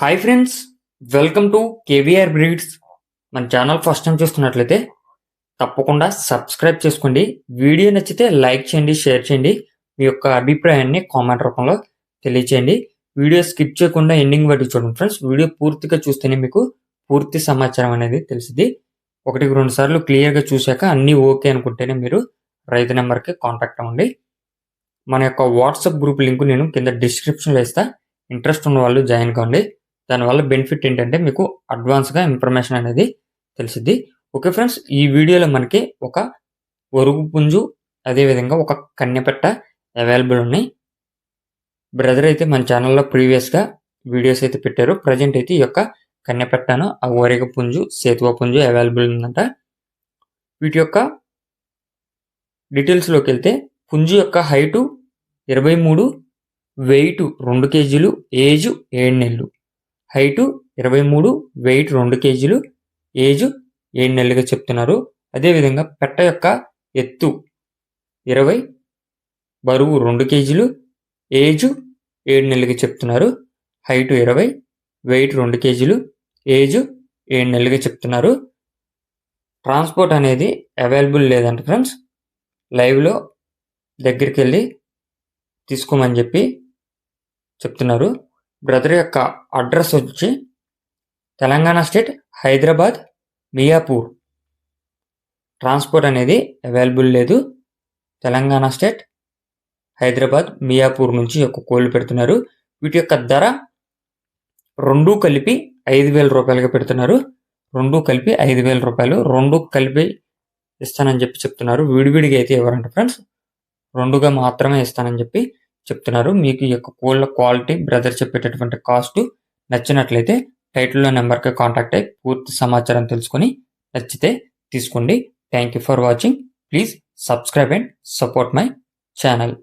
Hi friends, welcome to KVR breeds. మన channel first time చూస్తున్నట్లయితే తప్పకుండా సబ్స్క్రైబ్ చేసుకోండి. వీడియో నచ్చితే లైక్ చేయండి, షేర్ చేయండి. మీ యొక్క అభిప్రాయాన్ని కామెంట్ రూపంలో తెలియచేయండి. వీడియో స్కిప్ చేయకుండా ఎండింగ్ వరకు చూడండి ఫ్రెండ్స్. వీడియో పూర్తిగా చూస్తేనే మీకు పూర్తి సమాచారం అనేది తెలిసింది. 1-2 సార్లు క్లియర్గా చూశాక అన్నీ ఓకే అనుకుంటేనే మీరు రైతు నెంబర్కి కాంటాక్ట్ అవ్వండి. మన యొక్క వాట్సాప్ గ్రూప్ లింక్ నేను కింద డిస్క్రిప్షన్లో ఇస్తా. ఇంట్రెస్ట్ ఉన్న వాళ్ళు జాయిన్ కావండి. దానివల్ల బెనిఫిట్ ఏంటంటే మీకు అడ్వాన్స్గా ఇన్ఫర్మేషన్ అనేది తెలిసిద్ది. ఓకే ఫ్రెండ్స్, ఈ వీడియోలో మనకి ఒక ఒరుగు పుంజు, అదేవిధంగా ఒక కన్నెపెట్ట అవైలబుల్ ఉన్నాయి. బ్రదర్ అయితే మన ఛానల్లో ప్రీవియస్గా వీడియోస్ అయితే పెట్టారు. ప్రజెంట్ అయితే ఈ యొక్క కన్నెపెట్టను, ఆ ఒరుగు పుంజు, సేతువ పుంజు అవైలబుల్ ఉందంట. వీటి యొక్క డీటెయిల్స్లోకి వెళ్తే పుంజు యొక్క హైటు 23, వెయిట్ 2 కేజీలు, ఏజ్ 7 నెలలు. హైటు 23, వెయిట్ 2 కేజీలు, ఏజ్ 7 నెలలుగా చెప్తున్నారు. అదేవిధంగా పెట్ట యొక్క ఎత్తు 20, బరువు 2 కేజీలు, ఏజ్ 7 నెలలుగా చెప్తున్నారు. హైటు 20, వెయిట్ 2 కేజీలు, ఏజ్ 7 నెలలుగా చెప్తున్నారు. ట్రాన్స్పోర్ట్ అనేది అవైలబుల్ లేదంట ఫ్రెండ్స్. లైవ్లో దగ్గరికి వెళ్ళి తీసుకోమని చెప్పి చెప్తున్నారు. బ్రదర్ యొక్క అడ్రస్ వచ్చి తెలంగాణ స్టేట్, హైదరాబాద్, మియాపూర్. ట్రాన్స్పోర్ట్ అనేది అవైలబుల్ లేదు. తెలంగాణ స్టేట్, హైదరాబాద్, మియాపూర్ నుంచి యొక్క కోళ్ళు పెడుతున్నారు. వీటి యొక్క ధర 2 కలిపి 5,000 రూపాయలుగా పెడుతున్నారు. 2 కలిపి 5,000 రూపాయలు. 2 కలిపి ఇస్తానని చెప్పి చెప్తున్నారు. విడివిడిగా అయితే ఎవరంట ఫ్రెండ్స్, 2గా మాత్రమే ఇస్తానని చెప్పి చెప్తున్నారు. మీకు ఈ యొక్క కోళ్ళ క్వాలిటీ, బ్రదర్ చెప్పేటటువంటి కాస్ట్ నచ్చినట్లయితే టైటిల్లో నెంబర్కి కాంటాక్ట్ అయ్యి పూర్తి సమాచారం తెలుసుకొని నచ్చితే తీసుకోండి. Thank you for watching. Please subscribe and support my channel.